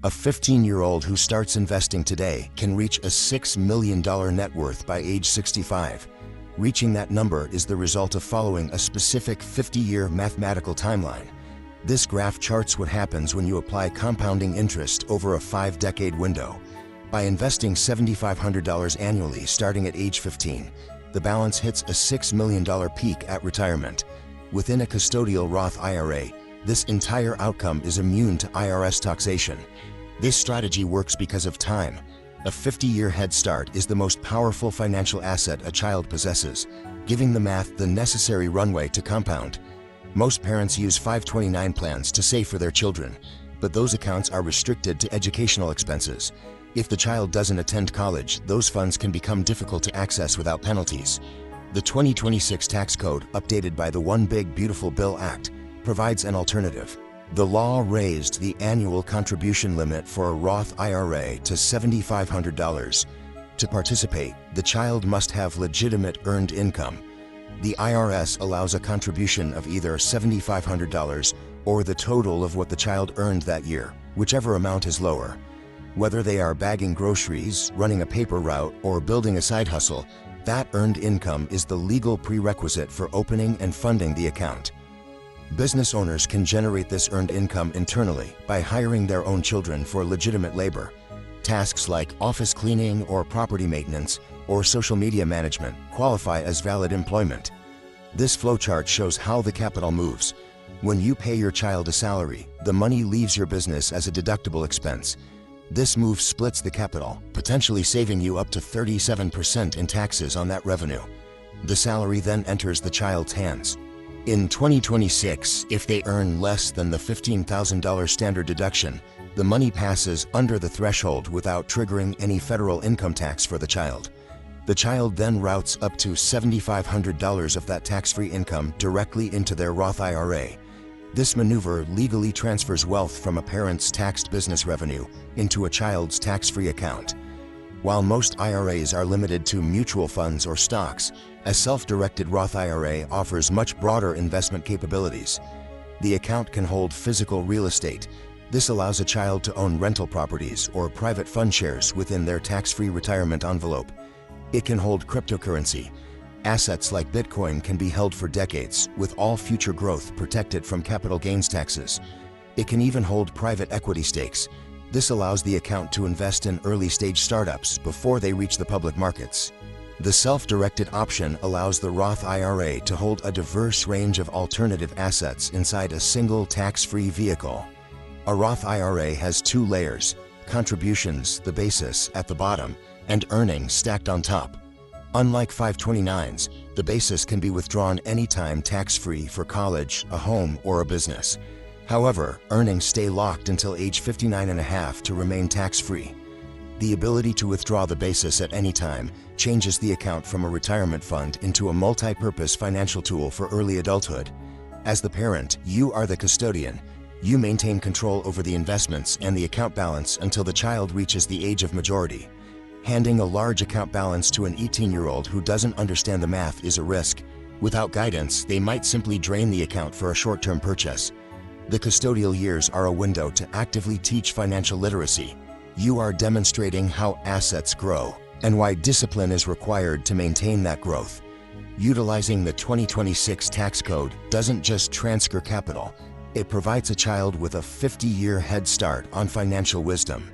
A 15-year-old who starts investing today can reach a $6 million net worth by age 65. Reaching that number is the result of following a specific 50-year mathematical timeline. This graph charts what happens when you apply compounding interest over a 5-decade window. By investing $7,500 annually starting at age 15, the balance hits a $6 million peak at retirement. Within a custodial Roth IRA, this entire outcome is immune to IRS taxation. This strategy works because of time. A 50-year head start is the most powerful financial asset a child possesses, giving the math the necessary runway to compound. Most parents use 529 plans to save for their children, but those accounts are restricted to educational expenses. If the child doesn't attend college, those funds can become difficult to access without penalties. The 2026 tax code, updated by the One Big Beautiful Bill Act, provides an alternative. The law raised the annual contribution limit for a Roth IRA to $7,500. To participate, the child must have legitimate earned income. The IRS allows a contribution of either $7,500 or the total of what the child earned that year, whichever amount is lower. Whether they are bagging groceries, running a paper route, or building a side hustle, that earned income is the legal prerequisite for opening and funding the account. Business owners can generate this earned income internally by hiring their own children for legitimate labor. Tasks like office cleaning or property maintenance or social media management qualify as valid employment. This flowchart shows how the capital moves. When you pay your child a salary, the money leaves your business as a deductible expense. This move splits the capital, potentially saving you up to 37% in taxes on that revenue. The salary then enters the child's hands. In 2026, if they earn less than the $15,000 standard deduction, the money passes under the threshold without triggering any federal income tax for the child. The child then routes up to $7,500 of that tax-free income directly into their Roth IRA. This maneuver legally transfers wealth from a parent's taxed business revenue into a child's tax-free account. While most IRAs are limited to mutual funds or stocks, a self-directed Roth IRA offers much broader investment capabilities. The account can hold physical real estate. This allows a child to own rental properties or private fund shares within their tax-free retirement envelope. It can hold cryptocurrency. Assets like Bitcoin can be held for decades, with all future growth protected from capital gains taxes. It can even hold private equity stakes. This allows the account to invest in early-stage startups before they reach the public markets. The self-directed option allows the Roth IRA to hold a diverse range of alternative assets inside a single tax-free vehicle. A Roth IRA has 2 layers: contributions, the basis, at the bottom, and earnings stacked on top. Unlike 529s, the basis can be withdrawn anytime tax-free for college, a home, or a business. However, earnings stay locked until age 59.5 to remain tax-free. The ability to withdraw the basis at any time changes the account from a retirement fund into a multi-purpose financial tool for early adulthood. As the parent, you are the custodian. You maintain control over the investments and the account balance until the child reaches the age of majority. Handing a large account balance to an 18-year-old who doesn't understand the math is a risk. Without guidance, they might simply drain the account for a short-term purchase. The custodial years are a window to actively teach financial literacy. You are demonstrating how assets grow and why discipline is required to maintain that growth. Utilizing the 2026 tax code doesn't just transfer capital, it provides a child with a 50-year head start on financial wisdom.